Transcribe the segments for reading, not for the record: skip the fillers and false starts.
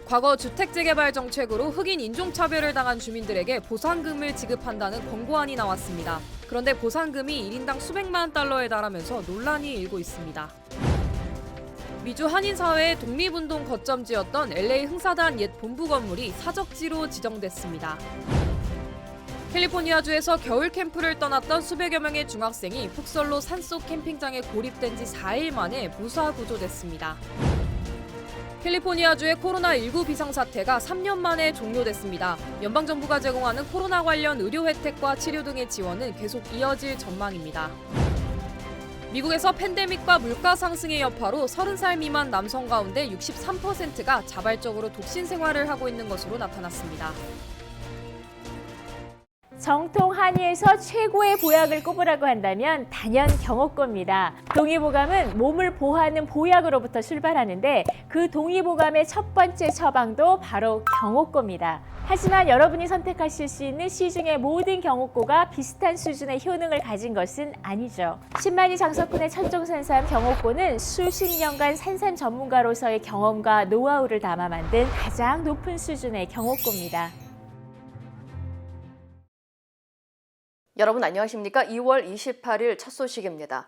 과거 주택재개발 정책으로 흑인 인종차별을 당한 주민들에게 보상금을 지급한다는 권고안이 나왔습니다. 그런데 보상금이 1인당 수백만 달러에 달하면서 논란이 일고 있습니다. 미주 한인사회의 독립운동 거점지였던 LA 흥사단 옛 본부 건물이 사적지로 지정됐습니다. 캘리포니아주에서 겨울 캠프를 떠났던 수백여 명의 중학생이 폭설로 산속 캠핑장에 고립된 지 4일 만에 무사 구조됐습니다. 캘리포니아주의 코로나19 비상사태가 3년 만에 종료됐습니다. 연방정부가 제공하는 코로나 관련 의료 혜택과 치료 등의 지원은 계속 이어질 전망입니다. 미국에서 팬데믹과 물가 상승의 여파로 30살 미만 남성 가운데 63%가 자발적으로 독신 생활을 하고 있는 것으로 나타났습니다. 정통 한의에서 최고의 보약을 꼽으라고 한다면 단연 경옥고입니다. 동의보감은 몸을 보호하는 보약으로부터 출발하는데 그 동의보감의 첫 번째 처방도 바로 경옥고입니다. 하지만 여러분이 선택하실 수 있는 시중의 모든 경옥고가 비슷한 수준의 효능을 가진 것은 아니죠. 10만이 장석군의 천종산삼 경옥고는 수십 년간 산삼 전문가로서의 경험과 노하우를 담아 만든 가장 높은 수준의 경옥고입니다. 여러분 안녕하십니까? 2월 28일 첫 소식입니다.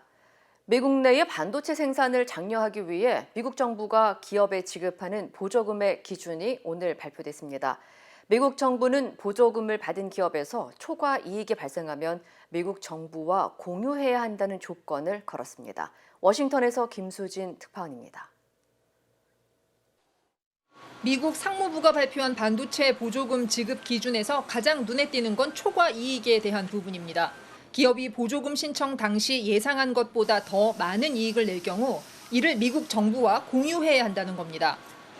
미국 내의 반도체 생산을 장려하기 위해 미국 정부가 기업에 지급하는 보조금의 기준이 오늘 발표됐습니다. 미국 정부는 보조금을 받은 기업에서 초과 이익이 발생하면 미국 정부와 공유해야 한다는 조건을 걸었습니다. 워싱턴에서 김수진 특파원입니다. 미국 상무부가 발표한 반도체 보조금 지급 기준에서 가장 눈에 띄는 건 초과 이익에 대한 부분입니다. 기업이 보조금 신청 당시 예상한 것보다 더 많은 이익을 낼 경우 이를 미국 정부와 공유해야 한다는 겁니다.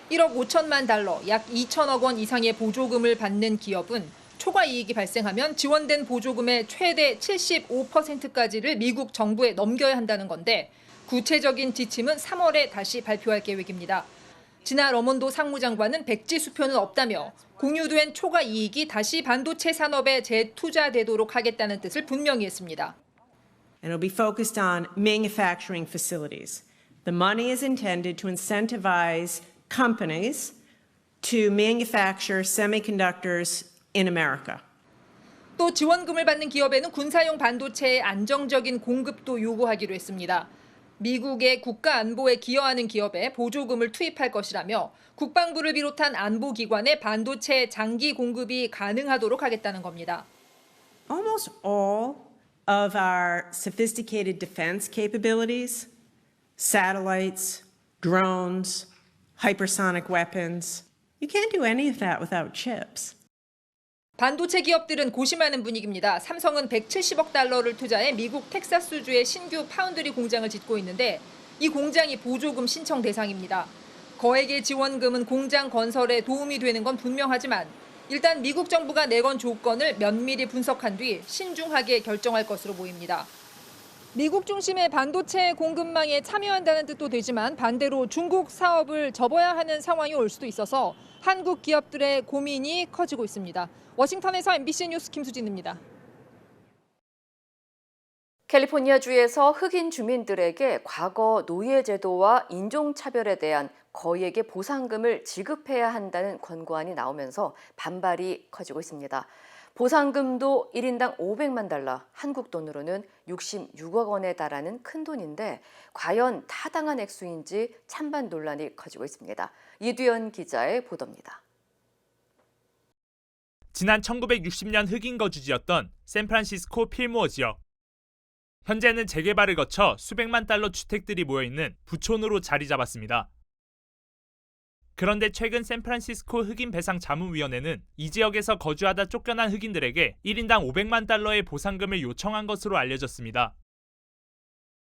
1억 5천만 달러, 약 2천억 원 이상의 보조금을 받는 기업은 초과 이익이 발생하면 지원된 보조금의 최대 75%까지를 미국 정부에 넘겨야 한다는 건데 구체적인 지침은 3월에 다시 발표할 계획입니다. 지난 러몬도 상무장관은 백지 수표는 없다며 공유된 초과 이익이 다시 반도체 산업에 재투자되도록 하겠다는 뜻을 분명히 했습니다. And it'll be focused on manufacturing facilities. The money is intended to incentivize companies to manufacture semiconductors in America. 또 지원금을 받는 기업에는 군사용 반도체의 안정적인 공급도 요구하기로 했습니다. 미국의 국가 안보에 기여하는 기업에 보조금을 투입할 것이라며 국방부를 비롯한 안보기관에 반도체 장기 공급이 가능하도록 하겠다는 겁니다. Almost all of our sophisticated defense capabilities, satellites, drones, hypersonic weapons, you can't do any of that without chips. 반도체 기업들은 고심하는 분위기입니다. 삼성은 170억 달러를 투자해 미국 텍사스주의 신규 파운드리 공장을 짓고 있는데 이 공장이 보조금 신청 대상입니다. 거액의 지원금은 공장 건설에 도움이 되는 건 분명하지만 일단 미국 정부가 내건 조건을 면밀히 분석한 뒤 신중하게 결정할 것으로 보입니다. 미국 중심의 반도체 공급망에 참여한다는 뜻도 되지만 반대로 중국 사업을 접어야 하는 상황이 올 수도 있어서 한국 기업들의 고민이 커지고 있습니다. 워싱턴에서 MBC 뉴스 김수진입니다. 캘리포니아주에서 흑인 주민들에게 과거 노예제도와 인종차별에 대한 거액의 보상금을 지급해야 한다는 권고안이 나오면서 반발이 커지고 있습니다. 보상금도 1인당 500만 달러, 한국 돈으로는 66억 원에 달하는 큰 돈인데 과연 타당한 액수인지 찬반 논란이 커지고 있습니다. 이두현 기자의 보도입니다. 지난 1960년 흑인 거주지였던 샌프란시스코 필모어 지역. 현재는 재개발을 거쳐 수백만 달러 주택들이 모여있는 부촌으로 자리 잡았습니다. 그런데 최근 샌프란시스코 흑인 배상 자문위원회는 이 지역에서 거주하다 쫓겨난 흑인들에게 1인당 500만 달러의 보상금을 요청한 것으로 알려졌습니다.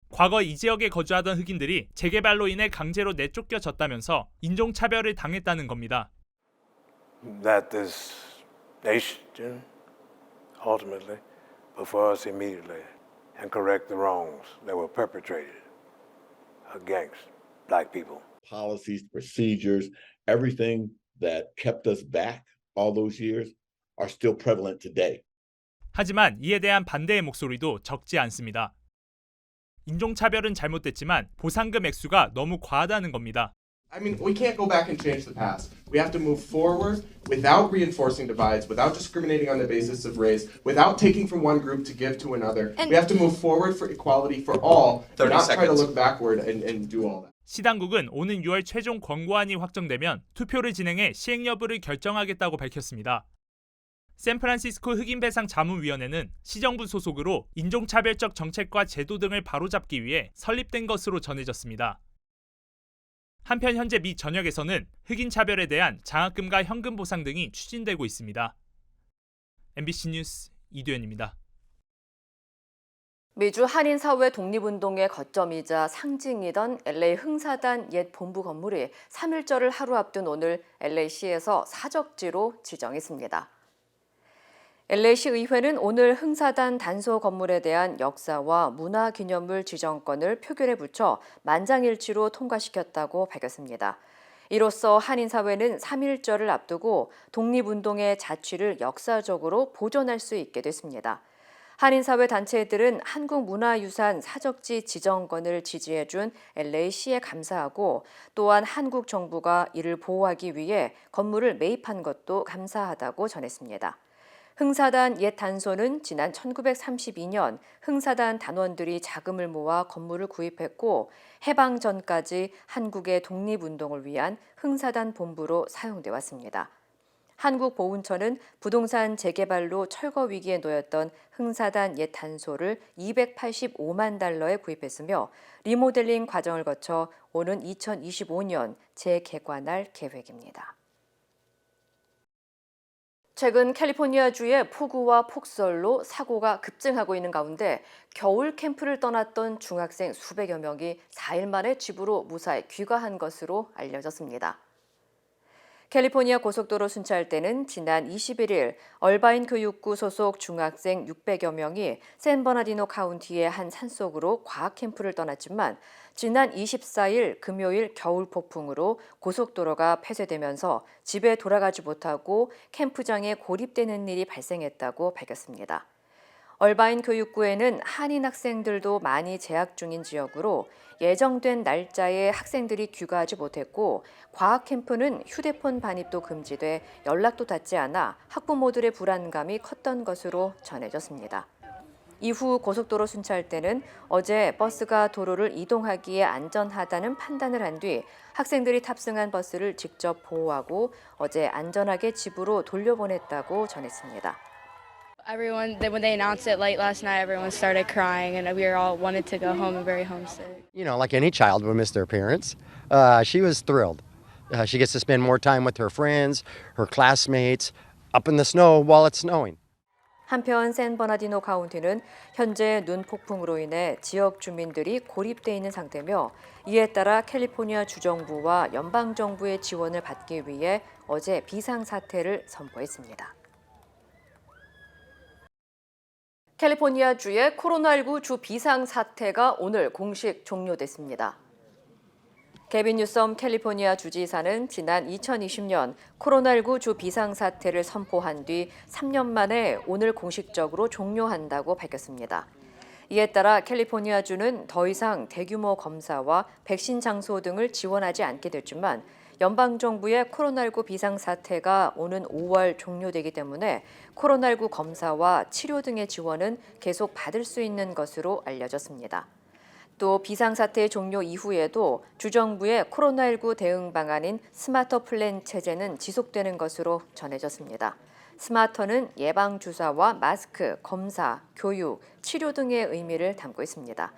과거 이 지역에 거주하던 흑인들이 재개발로 인해 강제로 내쫓겨졌다면서 인종차별을 당했다는 겁니다. That this nation ultimately before us immediately and correct the wrongs that were perpetrated against black people. Policies, procedures, everything that kept us back all those years are still prevalent today. 하지만 이에 대한 반대의 목소리도 적지 않습니다. 인종차별은 잘못됐지만 보상금 액수가 너무 과하다는 겁니다. I mean, we can't go back and change the past. We have to move forward without reinforcing divides, without discriminating on the basis of race, without taking from one group to give to another. We have to move forward for equality for all, not try to look backward and do all that. 시 당국은 오는 6월 최종 권고안이 확정되면 투표를 진행해 시행 여부를 결정하겠다고 밝혔습니다. 샌프란시스코 흑인배상 자문위원회는 시정부 소속으로 인종차별적 정책과 제도 등을 바로잡기 위해 설립된 것으로 전해졌습니다. 한편 현재 미 전역에서는 흑인 차별에 대한 장학금과 현금 보상 등이 추진되고 있습니다. MBC 뉴스 이두현입니다. 미주 한인사회 독립운동의 거점이자 상징이던 LA 흥사단 옛 본부 건물이 3.1절을 하루 앞둔 오늘 LA시에서 사적지로 지정했습니다. LA시 의회는 오늘 흥사단 단소 건물에 대한 역사와 문화기념물 지정권을 표결에 붙여 만장일치로 통과시켰다고 밝혔습니다. 이로써 한인사회는 3.1절을 앞두고 독립운동의 자취를 역사적으로 보존할 수 있게 됐습니다. 한인사회 단체들은 한국문화유산 사적지 지정권을 지지해준 LA시에 감사하고 또한 한국 정부가 이를 보호하기 위해 건물을 매입한 것도 감사하다고 전했습니다. 흥사단 옛 단소는 지난 1932년 흥사단 단원들이 자금을 모아 건물을 구입했고 해방 전까지 한국의 독립운동을 위한 흥사단 본부로 사용돼 왔습니다. 한국보훈처는 부동산 재개발로 철거 위기에 놓였던 흥사단 옛 단소를 $285만 달러에 구입했으며 리모델링 과정을 거쳐 오는 2025년 재개관할 계획입니다. 최근 캘리포니아주의 폭우와 폭설로 사고가 급증하고 있는 가운데 겨울 캠프를 떠났던 중학생 수백여 명이 4일 만에 집으로 무사히 귀가한 것으로 알려졌습니다. 캘리포니아 고속도로 순찰대는 지난 21일 얼바인 교육구 소속 중학생 600여 명이 샌버나디노 카운티의 한 산속으로 과학 캠프를 떠났지만 지난 24일 금요일 겨울 폭풍으로 고속도로가 폐쇄되면서 집에 돌아가지 못하고 캠프장에 고립되는 일이 발생했다고 밝혔습니다. 얼바인 교육구에는 한인 학생들도 많이 재학 중인 지역으로 예정된 날짜에 학생들이 귀가하지 못했고 과학 캠프는 휴대폰 반입도 금지돼 연락도 닿지 않아 학부모들의 불안감이 컸던 것으로 전해졌습니다. 이후 고속도로 순찰대는 어제 버스가 도로를 이동하기에 안전하다는 판단을 한 뒤 학생들이 탑승한 버스를 직접 보호하고 어제 안전하게 집으로 돌려보냈다고 전했습니다. Everyone, when they announced it late last night, everyone started crying, and we all wanted to go home and very homesick. You know, like any child would miss their parents. She was thrilled. She gets to spend more time with her friends, her classmates, up in the snow while it's snowing. 한편 샌버나디노 카운티는 현재 눈 폭풍으로 인해 지역 주민들이 고립돼 있는 상태며 이에 따라 캘리포니아 주정부와 연방정부의 지원을 받기 위해 어제 비상사태를 선포했습니다. 캘리포니아주의 코로나19 주 비상사태가 오늘 공식 종료됐습니다. 게빈 뉴섬 캘리포니아 주지사는 지난 2020년 코로나19 주 비상사태를 선포한 뒤 3년 만에 오늘 공식적으로 종료한다고 밝혔습니다. 이에 따라 캘리포니아주는 더 이상 대규모 검사와 백신 장소 등을 지원하지 않게 됐지만 연방정부의 코로나19 비상사태가 오는 5월 종료되기 때문에 코로나19 검사와 치료 등의 지원은 계속 받을 수 있는 것으로 알려졌습니다. 또 비상사태 종료 이후에도 주정부의 코로나19 대응 방안인 스마터 플랜 체제는 지속되는 것으로 전해졌습니다. 스마터는 예방주사와 마스크, 검사, 교육, 치료 등의 의미를 담고 있습니다.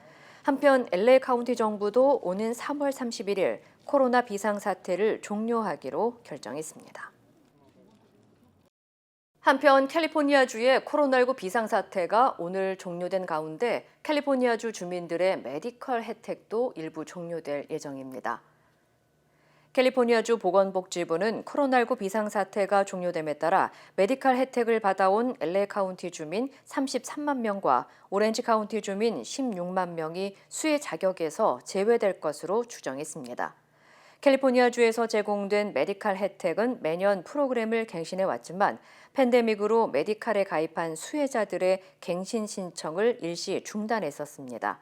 한편 LA 카운티 정부도 오는 3월 31일 코로나 비상사태를 종료하기로 결정했습니다. 한편 캘리포니아주의 코로나19 비상사태가 오늘 종료된 가운데 캘리포니아주 주민들의 메디컬 혜택도 일부 종료될 예정입니다. 캘리포니아주 보건복지부는 코로나19 비상사태가 종료됨에 따라 메디컬 혜택을 받아온 LA 카운티 주민 33만 명과 오렌지 카운티 주민 16만 명이 수혜 자격에서 제외될 것으로 추정했습니다. 캘리포니아주에서 제공된 메디칼 혜택은 매년 프로그램을 갱신해 왔지만 팬데믹으로 메디칼에 가입한 수혜자들의 갱신 신청을 일시 중단했었습니다.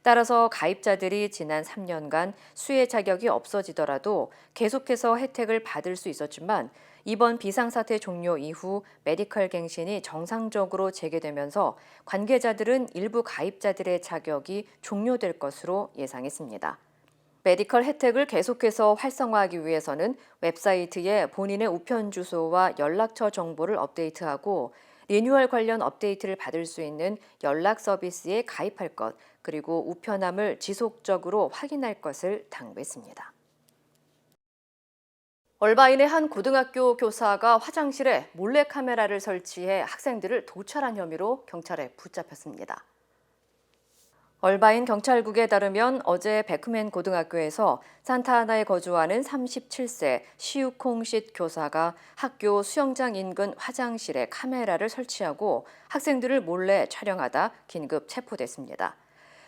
따라서 가입자들이 지난 3년간 수혜 자격이 없어지더라도 계속해서 혜택을 받을 수 있었지만 이번 비상사태 종료 이후 메디컬 갱신이 정상적으로 재개되면서 관계자들은 일부 가입자들의 자격이 종료될 것으로 예상했습니다. 메디컬 혜택을 계속해서 활성화하기 위해서는 웹사이트에 본인의 우편 주소와 연락처 정보를 업데이트하고 리뉴얼 관련 업데이트를 받을 수 있는 연락 서비스에 가입할 것, 그리고 우편함을 지속적으로 확인할 것을 당부했습니다. 얼바인의 한 고등학교 교사가 화장실에 몰래카메라를 설치해 학생들을 도찰한 혐의로 경찰에 붙잡혔습니다. 얼바인 경찰국에 따르면 어제 베크맨 고등학교에서 산타하나에 거주하는 37세 시우콩쉿 교사가 학교 수영장 인근 화장실에 카메라를 설치하고 학생들을 몰래 촬영하다 긴급 체포됐습니다.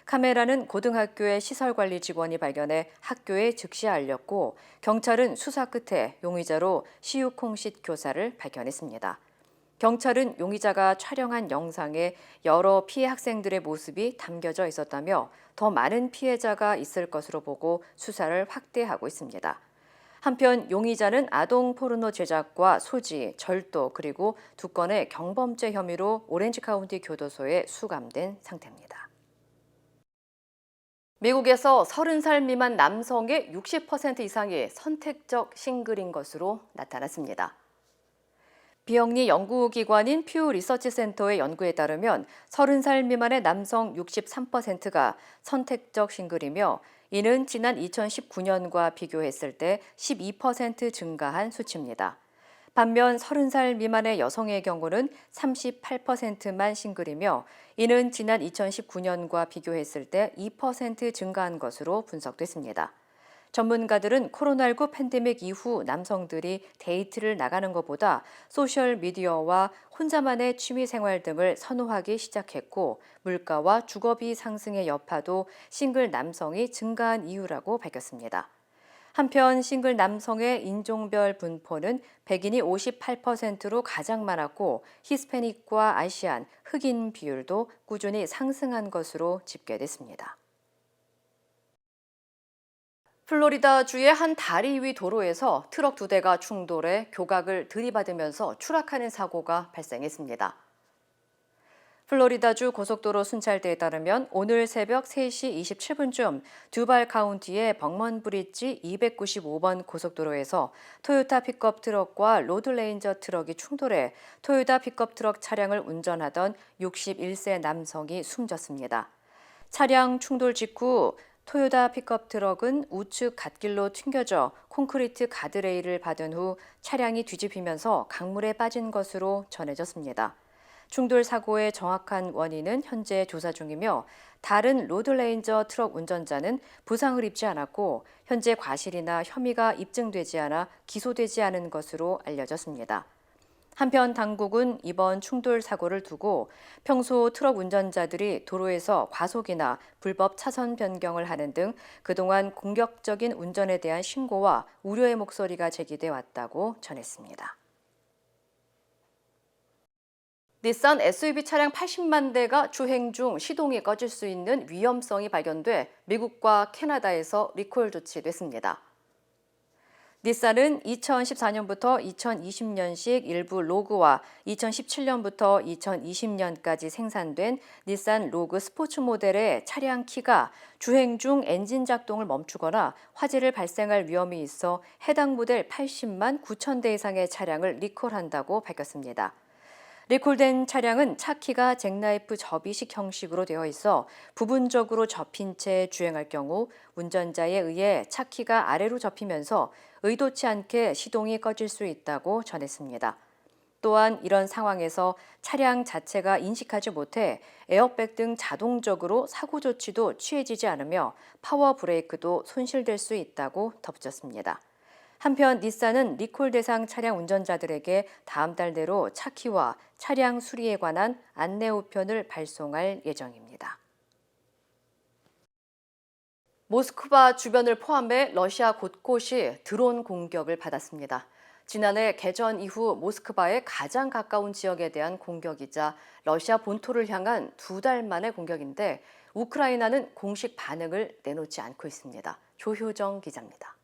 카메라는 고등학교의 시설관리 직원이 발견해 학교에 즉시 알렸고 경찰은 수사 끝에 용의자로 시우콩쉿 교사를 발견했습니다. 경찰은 용의자가 촬영한 영상에 여러 피해 학생들의 모습이 담겨져 있었다며 더 많은 피해자가 있을 것으로 보고 수사를 확대하고 있습니다. 한편 용의자는 아동 포르노 제작과 소지, 절도 그리고 2건의 경범죄 혐의로 오렌지 카운티 교도소에 수감된 상태입니다. 미국에서 30살 미만 남성의 60% 이상이 선택적 싱글인 것으로 나타났습니다. 비영리 연구기관인 퓨 리서치 센터의 연구에 따르면 30살 미만의 남성 63%가 선택적 싱글이며 이는 지난 2019년과 비교했을 때 12% 증가한 수치입니다. 반면 30살 미만의 여성의 경우는 38%만 싱글이며 이는 지난 2019년과 비교했을 때 2% 증가한 것으로 분석됐습니다. 전문가들은 코로나19 팬데믹 이후 남성들이 데이트를 나가는 것보다 소셜미디어와 혼자만의 취미생활 등을 선호하기 시작했고 물가와 주거비 상승의 여파도 싱글 남성이 증가한 이유라고 밝혔습니다. 한편 싱글 남성의 인종별 분포는 백인이 58%로 가장 많았고 히스패닉과 아시안, 흑인 비율도 꾸준히 상승한 것으로 집계됐습니다. 플로리다주의 한 다리 위 도로에서 트럭 2대가 충돌해 교각을 들이받으면서 추락하는 사고가 발생했습니다. 플로리다주 고속도로 순찰대에 따르면 오늘 새벽 3시 27분쯤 두발 카운티의 벅먼 브릿지 295번 고속도로에서 토요타 픽업 트럭과 로드레인저 트럭이 충돌해 토요타 픽업 트럭 차량을 운전하던 61세 남성이 숨졌습니다. 차량 충돌 직후 토요타 픽업 트럭은 우측 갓길로 튕겨져 콘크리트 가드레일을 받은 후 차량이 뒤집히면서 강물에 빠진 것으로 전해졌습니다. 충돌 사고의 정확한 원인은 현재 조사 중이며 다른 로드레인저 트럭 운전자는 부상을 입지 않았고 현재 과실이나 혐의가 입증되지 않아 기소되지 않은 것으로 알려졌습니다. 한편 당국은 이번 충돌 사고를 두고 평소 트럭 운전자들이 도로에서 과속이나 불법 차선 변경을 하는 등 그동안 공격적인 운전에 대한 신고와 우려의 목소리가 제기돼 왔다고 전했습니다. 닛산 SUV 차량 80만 대가 주행 중 시동이 꺼질 수 있는 위험성이 발견돼 미국과 캐나다에서 리콜 조치됐습니다. 닛산은 2014년부터 2020년식 일부 로그와 2017년부터 2020년까지 생산된 닛산 로그 스포츠 모델의 차량 키가 주행 중 엔진 작동을 멈추거나 화재를 발생할 위험이 있어 해당 모델 80만 9천 대 이상의 차량을 리콜한다고 밝혔습니다. 리콜된 차량은 차 키가 잭나이프 접이식 형식으로 되어 있어 부분적으로 접힌 채 주행할 경우 운전자에 의해 차 키가 아래로 접히면서 의도치 않게 시동이 꺼질 수 있다고 전했습니다. 또한 이런 상황에서 차량 자체가 인식하지 못해 에어백 등 자동적으로 사고 조치도 취해지지 않으며 파워 브레이크도 손실될 수 있다고 덧붙였습니다. 한편 닛산은 리콜 대상 차량 운전자들에게 다음 달 내로 차 키와 차량 수리에 관한 안내 우편을 발송할 예정입니다. 모스크바 주변을 포함해 러시아 곳곳이 드론 공격을 받았습니다. 지난해 개전 이후 모스크바의 가장 가까운 지역에 대한 공격이자 러시아 본토를 향한 2달 만의 공격인데 우크라이나는 공식 반응을 내놓지 않고 있습니다. 조효정 기자입니다.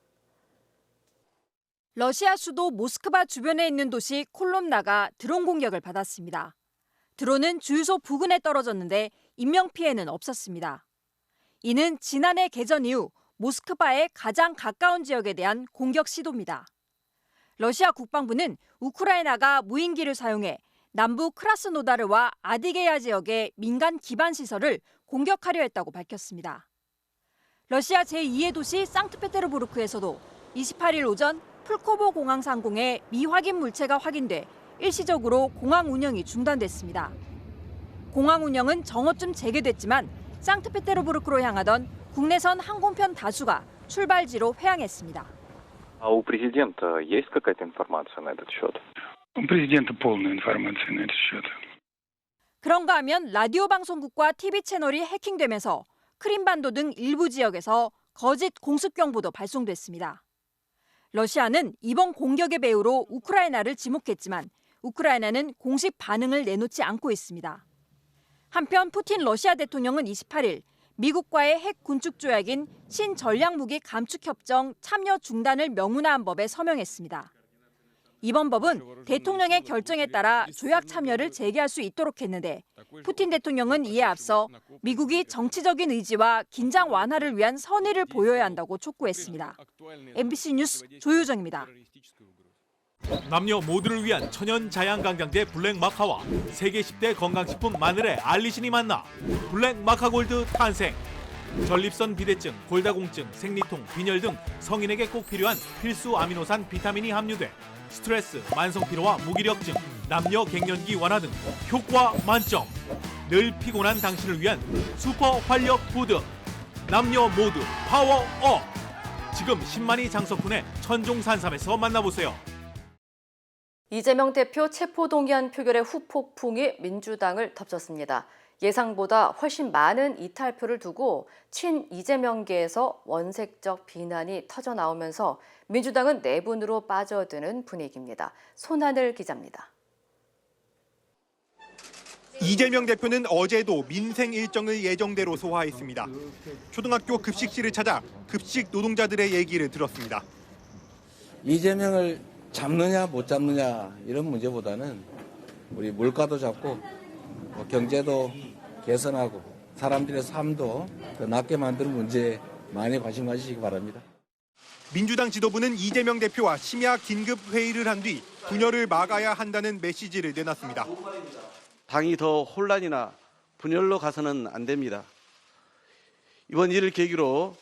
러시아 수도 모스크바 주변에 있는 도시 콜롬나가 드론 공격을 받았습니다. 드론은 주유소 부근에 떨어졌는데 인명피해는 없었습니다. 이는 지난해 개전 이후 모스크바의 가장 가까운 지역에 대한 공격 시도입니다. 러시아 국방부는 우크라이나가 무인기를 사용해 남부 크라스노다르와 아디게야 지역의 민간 기반 시설을 공격하려 했다고 밝혔습니다. 러시아 제2의 도시 상트페테르부르크에서도 28일 오전 풀코보 공항 상공에 미확인 물체가 확인돼 일시적으로 공항 운영이 중단됐습니다. 공항 운영은 정오쯤 재개됐지만 상트페테르부르크로 향하던 국내선 항공편 다수가 출발지로 회항했습니다. У президента есть какая-то информация на этот счет? У президента полная информация на этот счет. 그런가 하면 라디오 방송국과 TV 채널이 해킹되면서 크림반도 등 일부 지역에서 거짓 공습 경보도 발송됐습니다. 러시아는 이번 공격의 배후로 우크라이나를 지목했지만 우크라이나는 공식 반응을 내놓지 않고 있습니다. 한편 푸틴 러시아 대통령은 28일 미국과의 핵 군축 조약인 신전략무기 감축협정 참여 중단을 명문화한 법에 서명했습니다. 이번 법은 대통령의 결정에 따라 조약 참여를 재개할 수 있도록 했는데 푸틴 대통령은 이에 앞서 미국이 정치적인 의지와 긴장 완화를 위한 선의를 보여야 한다고 촉구했습니다. MBC 뉴스 조유정입니다. 남녀 모두를 위한 천연 자양강장제 블랙 마카와 세계 10대 건강식품 마늘의 알리신이 만나 블랙 마카골드 탄생. 전립선 비대증, 골다공증, 생리통, 빈혈 등 성인에게 꼭 필요한 필수 아미노산 비타민이 함유돼 스트레스, 만성피로와 무기력증, 남녀 갱년기 완화 등 효과 만점. 늘 피곤한 당신을 위한 슈퍼 활력 푸드. 남녀 모두 파워업. 지금 10만이 장석훈의 천종산삼에서 만나보세요. 이재명 대표 체포동의안 표결의 후폭풍이 민주당을 덮쳤습니다. 예상보다 훨씬 많은 이탈표를 두고 친이재명계에서 원색적 비난이 터져나오면서 민주당은 내분으로 빠져드는 분위기입니다. 손하늘 기자입니다. 이재명 대표는 어제도 민생 일정을 예정대로 소화했습니다. 초등학교 급식실을 찾아 급식 노동자들의 얘기를 들었습니다. 이재명을 잡느냐 못 잡느냐 이런 문제보다는 우리 물가도 잡고 경제도 개선하고 사람들의 삶도 더 낫게 만드는 문제에 많이 관심 가지시기 바랍니다. 민주당 지도부는 이재명 대표와 심야 긴급 회의를 한 뒤 분열을 막아야 한다는 메시지를 내놨습니다. 당이 더 혼란이나 분열로 가서는 안 됩니다. 이번 일을 계기로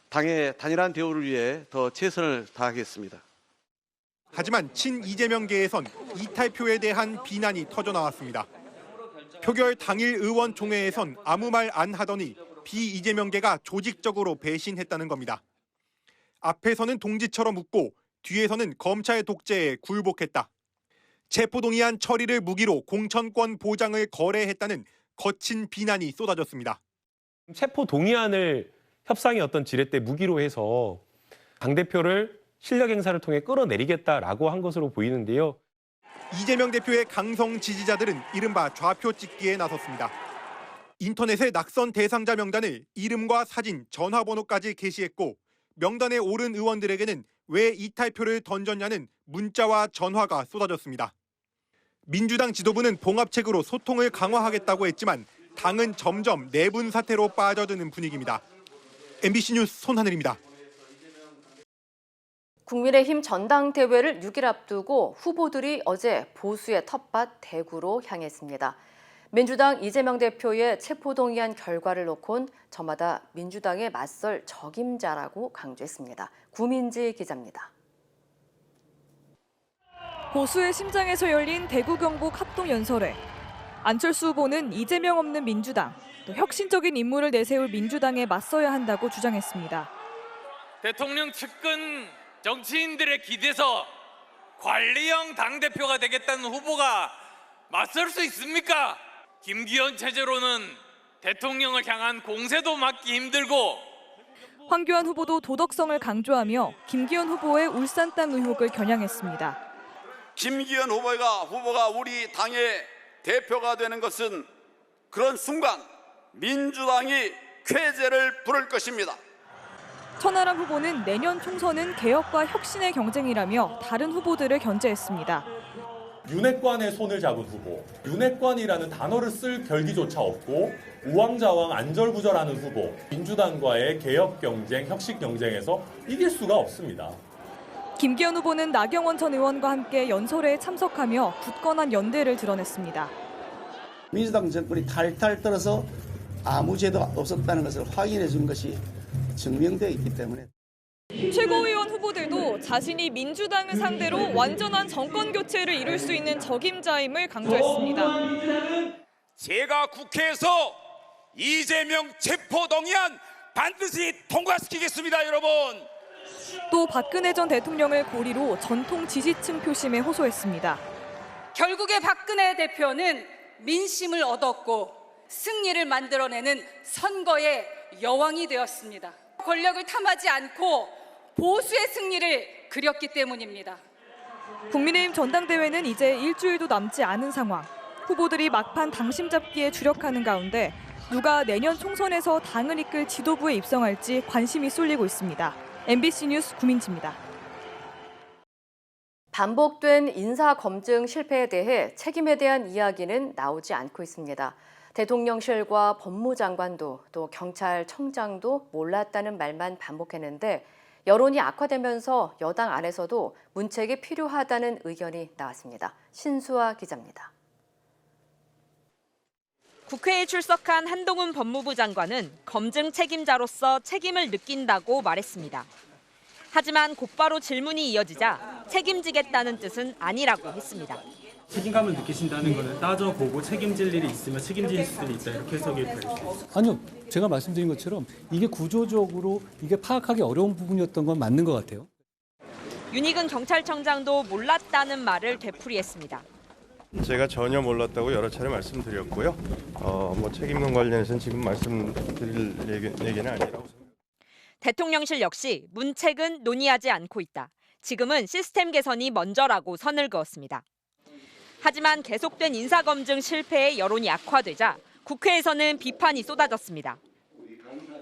당의 단일한 대우를 위해 더 최선을 다하겠습니다. 하지만 친이재명계에선 이탈표에 대한 비난이 터져나왔습니다. 표결 당일 의원총회에선 아무 말 안 하더니 비이재명계가 조직적으로 배신했다는 겁니다. 앞에서는 동지처럼 웃고 뒤에서는 검찰 독재에 굴복했다. 체포동의안 처리를 무기로 공천권 보장을 거래했다는 거친 비난이 쏟아졌습니다. 체포동의안을 협상의 어떤 지렛대 무기로 해서 당대표를 실력 행사를 통해 끌어내리겠다라고 한 것으로 보이는데요. 이재명 대표의 강성 지지자들은 이른바 좌표 찍기에 나섰습니다. 인터넷에 낙선 대상자 명단을 이름과 사진, 전화번호까지 게시했고 명단에 오른 의원들에게는 왜 이탈표를 던졌냐는 문자와 전화가 쏟아졌습니다. 민주당 지도부는 봉합책으로 소통을 강화하겠다고 했지만 당은 점점 내분 사태로 빠져드는 분위기입니다. MBC 뉴스 손하늘입니다. 국민의힘 전당대회를 6일 앞두고 후보들이 어제 보수의 텃밭 대구로 향했습니다. 민주당 이재명 대표의 체포동의안 결과를 놓곤 저마다 민주당에 맞설 적임자라고 강조했습니다. 구민지 기자입니다. 보수의 심장에서 열린 대구 경북 합동연설회. 안철수 후보는 이재명 없는 민주당, 또 혁신적인 인물을 내세울 민주당에 맞서야 한다고 주장했습니다. 대통령 측근 정치인들의 기대서 관리형 당대표가 되겠다는 후보가 맞설 수 있습니까? 김기현 체제로는 대통령을 향한 공세도 막기 힘들고. 황교안 후보도 도덕성을 강조하며 김기현 후보의 울산 땅 의혹을 겨냥했습니다. 김기현 후보가 우리 당의 대표가 되는 것은 그런 순간 민주당이 쾌재를 부를 것입니다. 천하람 후보는 내년 총선은 개혁과 혁신의 경쟁이라며 다른 후보들을 견제했습니다. 윤핵관의 손을 잡은 후보, 윤핵관이라는 단어를 쓸 결기조차 없고 우왕좌왕 안절부절하는 후보, 민주당과의 개혁 경쟁, 혁신 경쟁에서 이길 수가 없습니다. 김기현 후보는 나경원 전 의원과 함께 연설회에 참석하며 굳건한 연대를 드러냈습니다. 민주당 정권이 탈탈 떨어서 아무 죄도 없었다는 것을 확인해 준 것이 증명되어 있기 때문에 최고위원 후보들도 자신이 민주당을 상대로 완전한 정권 교체를 이룰 수 있는 적임자임을 강조했습니다. 제가 국회에서 이재명 체포동의안 반드시 통과시키겠습니다, 여러분. 또 박근혜 전 대통령을 고리로 전통 지지층 표심에 호소했습니다. 결국에 박근혜 대표는 민심을 얻었고 승리를 만들어내는 선거의 여왕이 되었습니다. 권력을 탐하지 않고 보수의 승리를 그렸기 때문입니다. 국민의힘 전당대회는 이제 일주일도 남지 않은 상황. 후보들이 막판 당심 잡기에 주력하는 가운데 누가 내년 총선에서 당을 이끌 지도부에 입성할지 관심이 쏠리고 있습니다. MBC 뉴스 구민지입니다. 반복된 인사검증 실패에 대해 책임에 대한 이야기는 나오지 않고 있습니다. 대통령실과 법무장관도 또 경찰청장도 몰랐다는 말만 반복했는데 여론이 악화되면서 여당 안에서도 문책이 필요하다는 의견이 나왔습니다. 신수아 기자입니다. 국회에 출석한 한동훈 법무부 장관은 검증 책임자로서 책임을 느낀다고 말했습니다. 하지만 곧바로 질문이 이어지자 책임지겠다는 뜻은 아니라고 했습니다. 책임감을 느끼신다는 것은 따져보고 책임질 일이 있으면 책임질 수도 있다, 이렇게 해석이 될 수 있습니다. 아니요. 제가 말씀드린 것처럼 이게 구조적으로 이게 파악하기 어려운 부분이었던 건 맞는 것 같아요. 윤희근 경찰청장도 몰랐다는 말을 되풀이했습니다. 제가 전혀 몰랐다고 여러 차례 말씀드렸고요. 뭐 책임론 관련해서는 지금 말씀드릴 얘기는 아니라고 생각합니다. 대통령실 역시 문책은 논의하지 않고 있다. 지금은 시스템 개선이 먼저라고 선을 그었습니다. 하지만 계속된 인사검증 실패에 여론이 악화되자 국회에서는 비판이 쏟아졌습니다.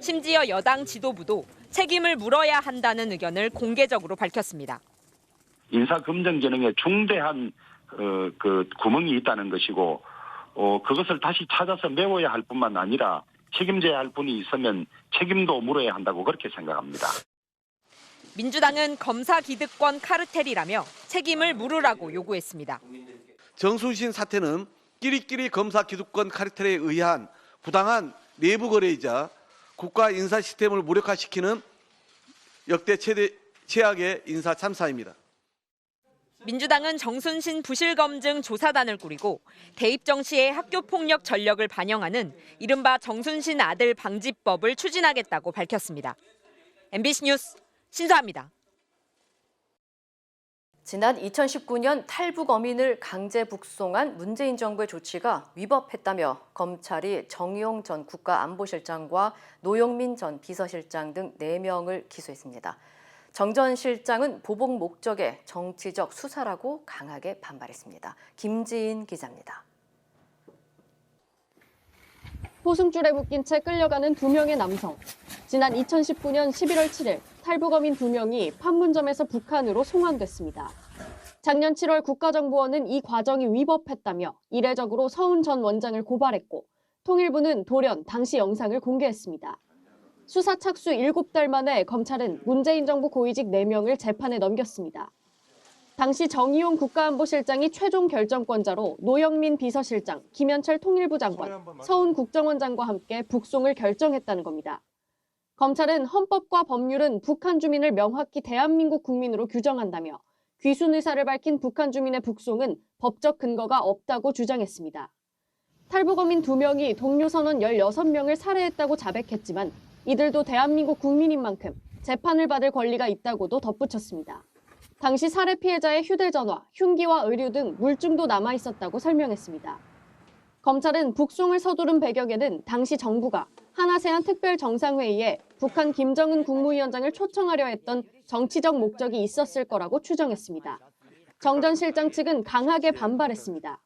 심지어 여당 지도부도 책임을 물어야 한다는 의견을 공개적으로 밝혔습니다. 인사검증 기능에 중대한 그 구멍이 있다는 것이고 그것을 다시 찾아서 메워야 할 뿐만 아니라 책임져야 할 분이 있으면 책임도 물어야 한다고 그렇게 생각합니다. 민주당은 검사 기득권 카르텔이라며 책임을 물으라고 요구했습니다. 정순신 사태는 끼리끼리 검사 기득권 카르텔에 의한 부당한 내부 거래이자 국가 인사 시스템을 무력화시키는 역대 최악의 인사 참사입니다. 민주당은 정순신 부실검증 조사단을 꾸리고 대입 정시의 학교폭력 전력을 반영하는 이른바 정순신 아들 방지법을 추진하겠다고 밝혔습니다. MBC 뉴스 신수아입니다. 지난 2019년 탈북 어민을 강제 북송한 문재인 정부의 조치가 위법했다며 검찰이 정의용 전 국가안보실장과 노영민 전 비서실장 등 4명을 기소했습니다. 정 전 실장은 보복 목적의 정치적 수사라고 강하게 반발했습니다. 김지인 기자입니다. 호승줄에 묶인 채 끌려가는 2명의 남성. 지난 2019년 11월 7일 탈북어민 2명이 판문점에서 북한으로 송환됐습니다. 작년 7월 국가정보원은 이 과정이 위법했다며 이례적으로 서훈 전 원장을 고발했고 통일부는 돌연 당시 영상을 공개했습니다. 수사 착수 7달 만에 검찰은 문재인 정부 고위직 4명을 재판에 넘겼습니다. 당시 정의용 국가안보실장이 최종 결정권자로 노영민 비서실장, 김현철 통일부 장관, 서훈 국정원장과 함께 북송을 결정했다는 겁니다. 검찰은 헌법과 법률은 북한 주민을 명확히 대한민국 국민으로 규정한다며 귀순 의사를 밝힌 북한 주민의 북송은 법적 근거가 없다고 주장했습니다. 탈북어민 2명이 동료 선원 16명을 살해했다고 자백했지만 이들도 대한민국 국민인 만큼 재판을 받을 권리가 있다고도 덧붙였습니다. 당시 살해 피해자의 휴대전화, 흉기와 의류 등 물증도 남아있었다고 설명했습니다. 검찰은 북송을 서두른 배경에는 당시 정부가 한아세안 특별정상회의에 북한 김정은 국무위원장을 초청하려 했던 정치적 목적이 있었을 거라고 추정했습니다. 정 전 실장 측은 강하게 반발했습니다.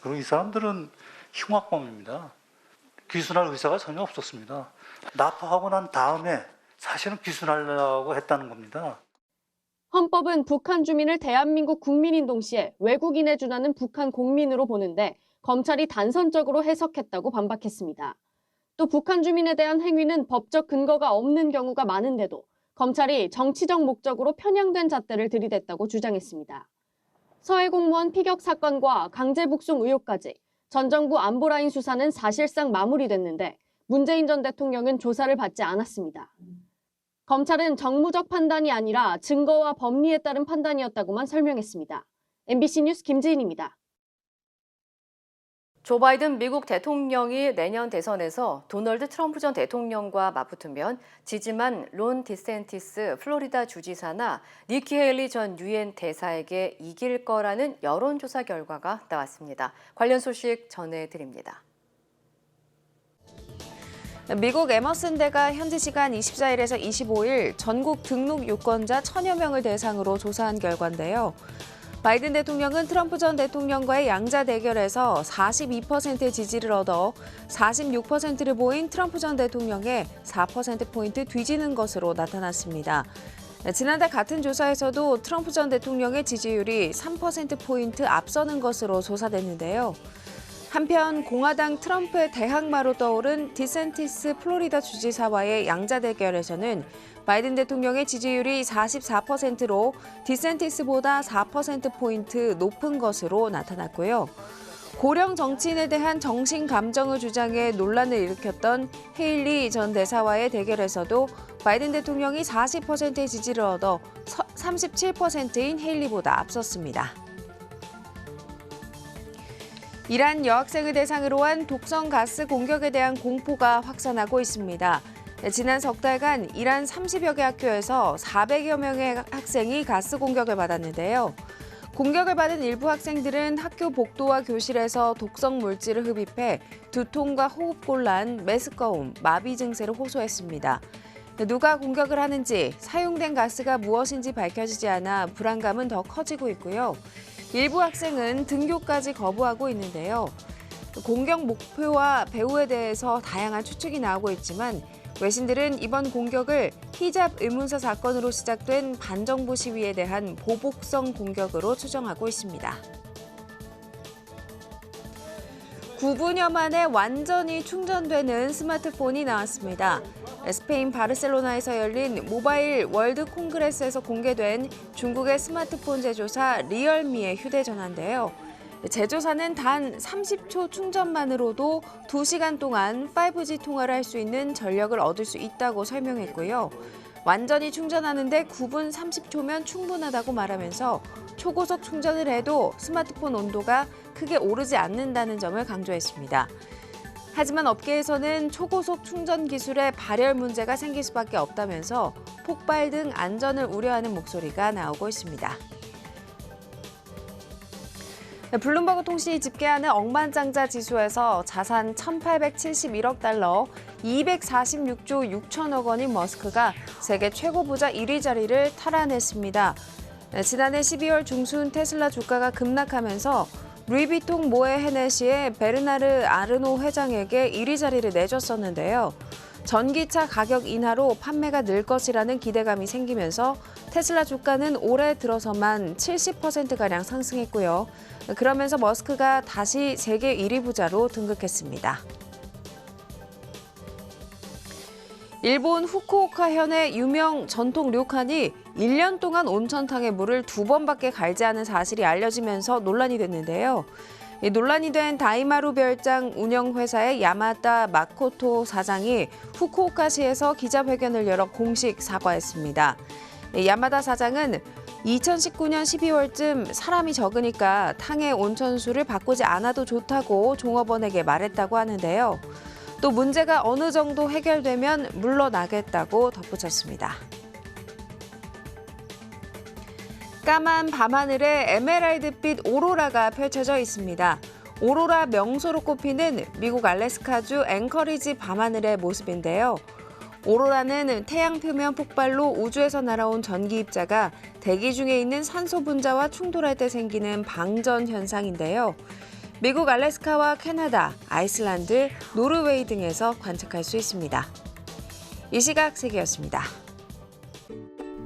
그리고 이 사람들은 흉악범입니다. 귀순할 의사가 전혀 없었습니다. 납포하고 난 다음에 사실은 귀순하려고 했다는 겁니다. 헌법은 북한 주민을 대한민국 국민인 동시에 외국인에 준하는 북한 공민으로 보는데 검찰이 단선적으로 해석했다고 반박했습니다. 또 북한 주민에 대한 행위는 법적 근거가 없는 경우가 많은데도 검찰이 정치적 목적으로 편향된 잣대를 들이댔다고 주장했습니다. 서해 공무원 피격 사건과 강제 북송 의혹까지 전 정부 안보라인 수사는 사실상 마무리됐는데 문재인 전 대통령은 조사를 받지 않았습니다. 검찰은 정무적 판단이 아니라 증거와 법리에 따른 판단이었다고만 설명했습니다. MBC 뉴스 김지인입니다. 조 바이든 미국 대통령이 내년 대선에서 도널드 트럼프 전 대통령과 맞붙으면 지지만 론 디센티스 플로리다 주지사나 니키 헤일리 전 유엔 대사에게 이길 거라는 여론조사 결과가 나왔습니다. 관련 소식 전해드립니다. 미국 에머슨 대가 현지 시간 24일에서 25일 전국 등록 유권자 1000여 명을 대상으로 조사한 결과인데요. 바이든 대통령은 트럼프 전 대통령과의 양자 대결에서 42%의 지지를 얻어 46%를 보인 트럼프 전 대통령의 4%포인트 뒤지는 것으로 나타났습니다. 지난달 같은 조사에서도 트럼프 전 대통령의 지지율이 3%포인트 앞서는 것으로 조사됐는데요. 한편 공화당 트럼프의 대항마로 떠오른 디센티스 플로리다 주지사와의 양자 대결에서는 바이든 대통령의 지지율이 44%로 디센티스보다 4%포인트 높은 것으로 나타났고요. 고령 정치인에 대한 정신 감정을 주장해 논란을 일으켰던 헤일리 전 대사와의 대결에서도 바이든 대통령이 40%의 지지를 얻어 37%인 헤일리보다 앞섰습니다. 이란 여학생을 대상으로 한 독성 가스 공격에 대한 공포가 확산하고 있습니다. 지난 석 달간 이란 30여 개 학교에서 400여 명의 학생이 가스 공격을 받았는데요. 공격을 받은 일부 학생들은 학교 복도와 교실에서 독성 물질을 흡입해 두통과 호흡곤란, 메스꺼움, 마비 증세를 호소했습니다. 누가 공격을 하는지, 사용된 가스가 무엇인지 밝혀지지 않아 불안감은 더 커지고 있고요. 일부 학생은 등교까지 거부하고 있는데요. 공격 목표와 배후에 대해서 다양한 추측이 나오고 있지만 외신들은 이번 공격을 히잡 의문사 사건으로 시작된 반정부 시위에 대한 보복성 공격으로 추정하고 있습니다. 9분여 만에 완전히 충전되는 스마트폰이 나왔습니다. 스페인 바르셀로나에서 열린 모바일 월드 콩그레스에서 공개된 중국의 스마트폰 제조사 리얼미의 휴대전화인데요. 제조사는 단 30초 충전만으로도 2시간 동안 5G 통화를 할 수 있는 전력을 얻을 수 있다고 설명했고요. 완전히 충전하는데 9분 30초면 충분하다고 말하면서 초고속 충전을 해도 스마트폰 온도가 크게 오르지 않는다는 점을 강조했습니다. 하지만 업계에서는 초고속 충전 기술에 발열 문제가 생길 수밖에 없다면서 폭발 등 안전을 우려하는 목소리가 나오고 있습니다. 블룸버그 통신이 집계하는 억만장자 지수에서 자산 1,871억 달러, 246조 6천억 원인 머스크가 세계 최고 부자 1위 자리를 탈환했습니다. 지난해 12월 중순 테슬라 주가가 급락하면서 루이비통 모에 헤네시의 베르나르 아르노 회장에게 1위 자리를 내줬었는데요. 전기차 가격 인하로 판매가 늘 것이라는 기대감이 생기면서 테슬라 주가는 올해 들어서만 70%가량 상승했고요. 그러면서 머스크가 다시 세계 1위 부자로 등극했습니다. 일본 후쿠오카현의 유명 전통 료칸이 1년 동안 온천탕에 물을 2번밖에 갈지 않은 사실이 알려지면서 논란이 됐는데요. 논란이 된 다이마루 별장 운영회사의 야마다 마코토 사장이 후쿠오카시에서 기자회견을 열어 공식 사과했습니다. 야마다 사장은 2019년 12월쯤 사람이 적으니까 탕의 온천수를 바꾸지 않아도 좋다고 종업원에게 말했다고 하는데요. 또 문제가 어느 정도 해결되면 물러나겠다고 덧붙였습니다. 까만 밤하늘에 에메랄드빛 오로라가 펼쳐져 있습니다. 오로라 명소로 꼽히는 미국 알래스카주 앵커리지 밤하늘의 모습인데요. 오로라는 태양 표면 폭발로 우주에서 날아온 전기 입자가 대기 중에 있는 산소 분자와 충돌할 때 생기는 방전 현상인데요. 미국 알래스카와 캐나다, 아이슬란드, 노르웨이 등에서 관측할 수 있습니다. 이 시각 세계였습니다.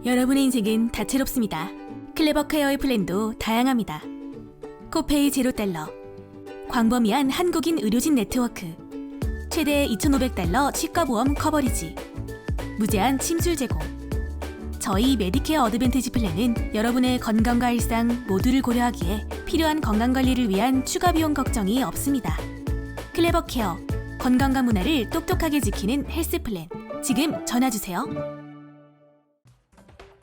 여러분의 인생은 다채롭습니다. 클레버 케어의 플랜도 다양합니다. 코페이 $0, 광범위한 한국인 의료진 네트워크, 최대 $2,500 치과보험 커버리지, 무제한 침술 제공. 저희 메디케어 어드밴티지 플랜은 여러분의 건강과 일상 모두를 고려하기에 필요한 건강관리를 위한 추가 비용 걱정이 없습니다. 클레버 케어, 건강과 문화를 똑똑하게 지키는 헬스 플랜. 지금 전화주세요.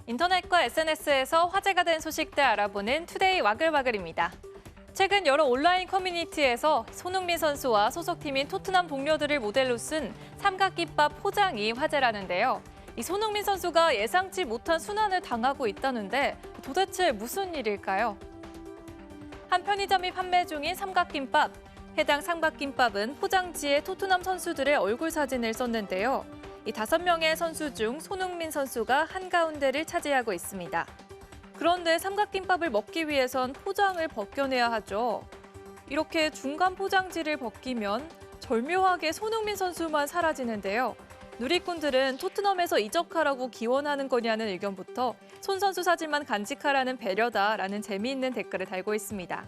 인터넷과 SNS에서 화제가 된 소식들 알아보는 투데이 와글와글입니다. 최근 여러 온라인 커뮤니티에서 손흥민 선수와 소속팀인 토트넘 동료들을 모델로 쓴 삼각김밥 포장이 화제라는데요. 이 손흥민 선수가 예상치 못한 순환을 당하고 있다는데 도대체 무슨 일일까요? 한 편의점이 판매 중인 삼각김밥. 해당 삼각김밥은 포장지에 토트넘 선수들의 얼굴 사진을 썼는데요. 이 5명의 선수 중 손흥민 선수가 한가운데를 차지하고 있습니다. 그런데 삼각김밥을 먹기 위해선 포장을 벗겨내야 하죠. 이렇게 중간 포장지를 벗기면 절묘하게 손흥민 선수만 사라지는데요. 누리꾼들은 토트넘에서 이적하라고 기원하는 거냐는 의견부터 손 선수 사진만 간직하라는 배려다라는 재미있는 댓글을 달고 있습니다.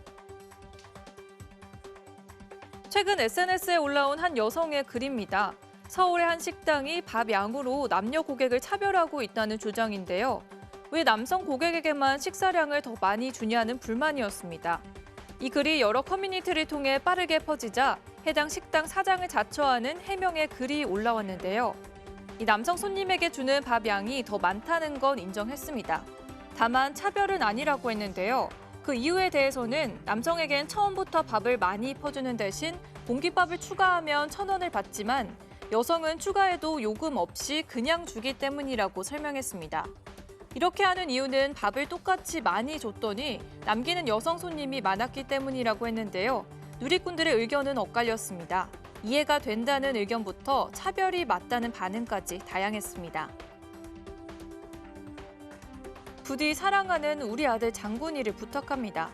최근 SNS에 올라온 한 여성의 글입니다. 서울의 한 식당이 밥 양으로 남녀 고객을 차별하고 있다는 주장인데요. 왜 남성 고객에게만 식사량을 더 많이 주냐는 불만이었습니다. 이 글이 여러 커뮤니티를 통해 빠르게 퍼지자 해당 식당 사장을 자처하는 해명의 글이 올라왔는데요. 이 남성 손님에게 주는 밥 양이 더 많다는 건 인정했습니다. 다만 차별은 아니라고 했는데요. 그 이유에 대해서는 남성에겐 처음부터 밥을 많이 퍼주는 대신 공깃밥을 추가하면 1,000원을 받지만 여성은 추가해도 요금 없이 그냥 주기 때문이라고 설명했습니다. 이렇게 하는 이유는 밥을 똑같이 많이 줬더니 남기는 여성 손님이 많았기 때문이라고 했는데요. 누리꾼들의 의견은 엇갈렸습니다. 이해가 된다는 의견부터 차별이 맞다는 반응까지 다양했습니다. 부디 사랑하는 우리 아들 장군이를 부탁합니다.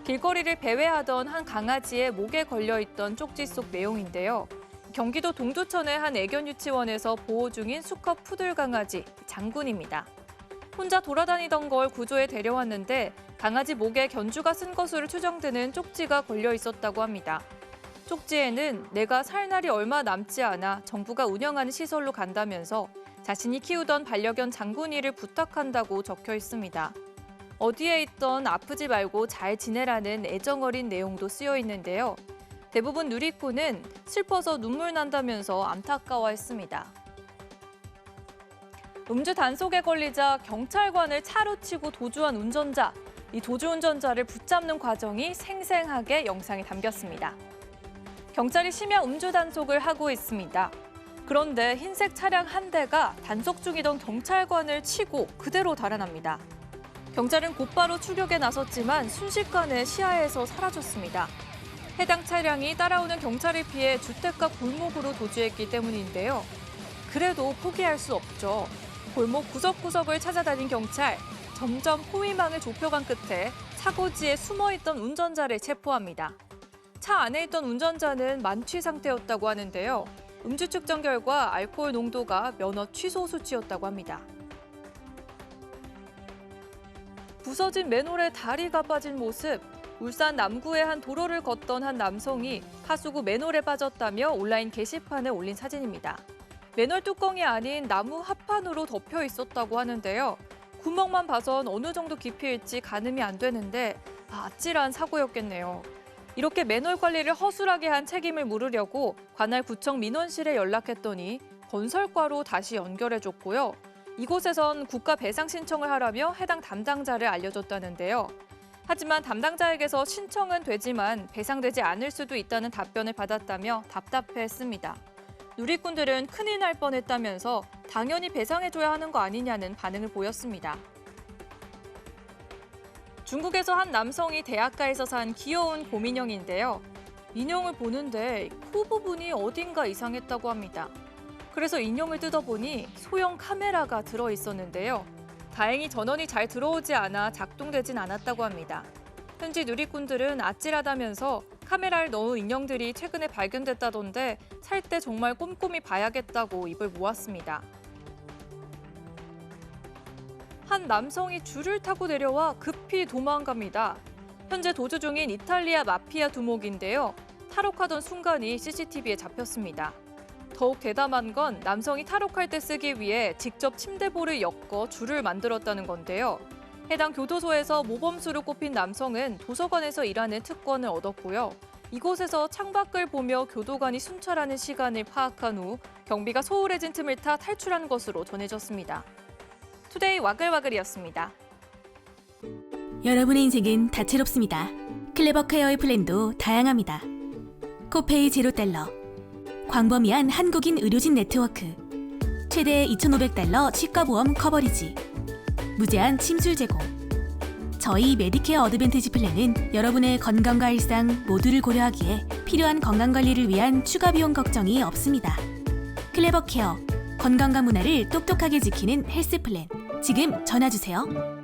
길거리를 배회하던 한 강아지의 목에 걸려있던 쪽지 속 내용인데요. 경기도 동두천의 한 애견 유치원에서 보호 중인 수컷 푸들 강아지 장군입니다. 혼자 돌아다니던 걸 구조해 데려왔는데 강아지 목에 견주가 쓴 것으로 추정되는 쪽지가 걸려 있었다고 합니다. 쪽지에는 내가 살 날이 얼마 남지 않아 정부가 운영하는 시설로 간다면서 자신이 키우던 반려견 장군이를 부탁한다고 적혀 있습니다. 어디에 있던 아프지 말고 잘 지내라는 애정어린 내용도 쓰여 있는데요. 대부분 누리꾼은 슬퍼서 눈물 난다면서 안타까워했습니다. 음주 단속에 걸리자 경찰관을 차로 치고 도주한 운전자. 이 도주운전자를 붙잡는 과정이 생생하게 영상에 담겼습니다. 경찰이 심야 음주 단속을 하고 있습니다. 그런데 흰색 차량 한 대가 단속 중이던 경찰관을 치고 그대로 달아납니다. 경찰은 곧바로 추격에 나섰지만 순식간에 시야에서 사라졌습니다. 해당 차량이 따라오는 경찰을 피해 주택가 골목으로 도주했기 때문인데요. 그래도 포기할 수 없죠. 골목 구석구석을 찾아다닌 경찰, 점점 포위망을 좁혀간 끝에 차고지에 숨어있던 운전자를 체포합니다. 차 안에 있던 운전자는 만취 상태였다고 하는데요. 음주 측정 결과 알코올 농도가 면허 취소 수치였다고 합니다. 부서진 맨홀에 다리가 빠진 모습. 울산 남구의 한 도로를 걷던 한 남성이 하수구 맨홀에 빠졌다며 온라인 게시판에 올린 사진입니다. 맨홀 뚜껑이 아닌 나무 합판으로 덮여 있었다고 하는데요. 구멍만 봐선 어느 정도 깊이일지 가늠이 안 되는데 아찔한 사고였겠네요. 이렇게 맨홀 관리를 허술하게 한 책임을 물으려고 관할 구청 민원실에 연락했더니 건설과로 다시 연결해줬고요. 이곳에선 국가 배상 신청을 하라며 해당 담당자를 알려줬다는데요. 하지만 담당자에게서 신청은 되지만 배상되지 않을 수도 있다는 답변을 받았다며 답답해했습니다. 누리꾼들은 큰일 날 뻔했다면서 당연히 배상해줘야 하는 거 아니냐는 반응을 보였습니다. 중국에서 한 남성이 대학가에서 산 귀여운 곰인형인데요. 인형을 보는데 코 부분이 어딘가 이상했다고 합니다. 그래서 인형을 뜯어보니 소형 카메라가 들어있었는데요. 다행히 전원이 잘 들어오지 않아 작동되진 않았다고 합니다. 현지 누리꾼들은 아찔하다면서 카메라를 넣은 인형들이 최근에 발견됐다던데 살 때 정말 꼼꼼히 봐야겠다고 입을 모았습니다. 한 남성이 줄을 타고 내려와 급히 도망갑니다. 현재 도주 중인 이탈리아 마피아 두목인데요. 탈옥하던 순간이 CCTV에 잡혔습니다. 더욱 대담한 건 남성이 탈옥할 때 쓰기 위해 직접 침대볼을 엮어 줄을 만들었다는 건데요. 해당 교도소에서 모범수로 꼽힌 남성은 도서관에서 일하는 특권을 얻었고요. 이곳에서 창밖을 보며 교도관이 순찰하는 시간을 파악한 후 경비가 소홀해진 틈을 타 탈출한 것으로 전해졌습니다. 투데이 와글와글이었습니다. 여러분의 인생은 다채롭습니다. 클레버 케어의 플랜도 다양합니다. 코페이 $0. 광범위한 한국인 의료진 네트워크. 최대 $2,500 치과보험 커버리지. 무제한 침술 제공. 저희 메디케어 어드밴티지 플랜은 여러분의 건강과 일상 모두를 고려하기에 필요한 건강관리를 위한 추가 비용 걱정이 없습니다. 클레버 케어, 건강과 문화를 똑똑하게 지키는 헬스 플랜. 지금 전화주세요.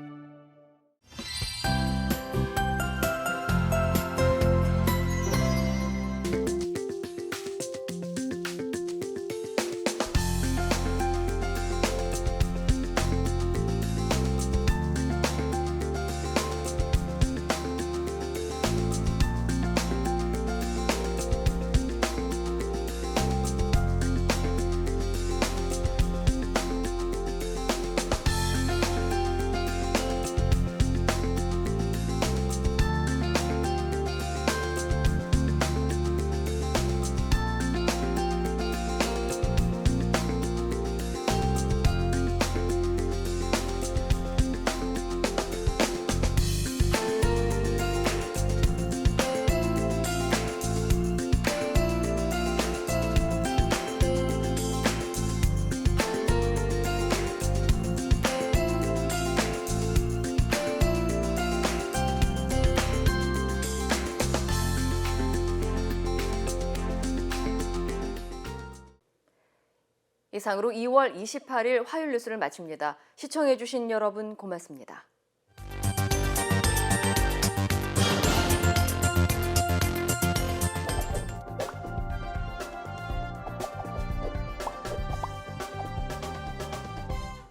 이상으로 2월 28일 화요일 뉴스를 마칩니다. 시청해주신 여러분 고맙습니다.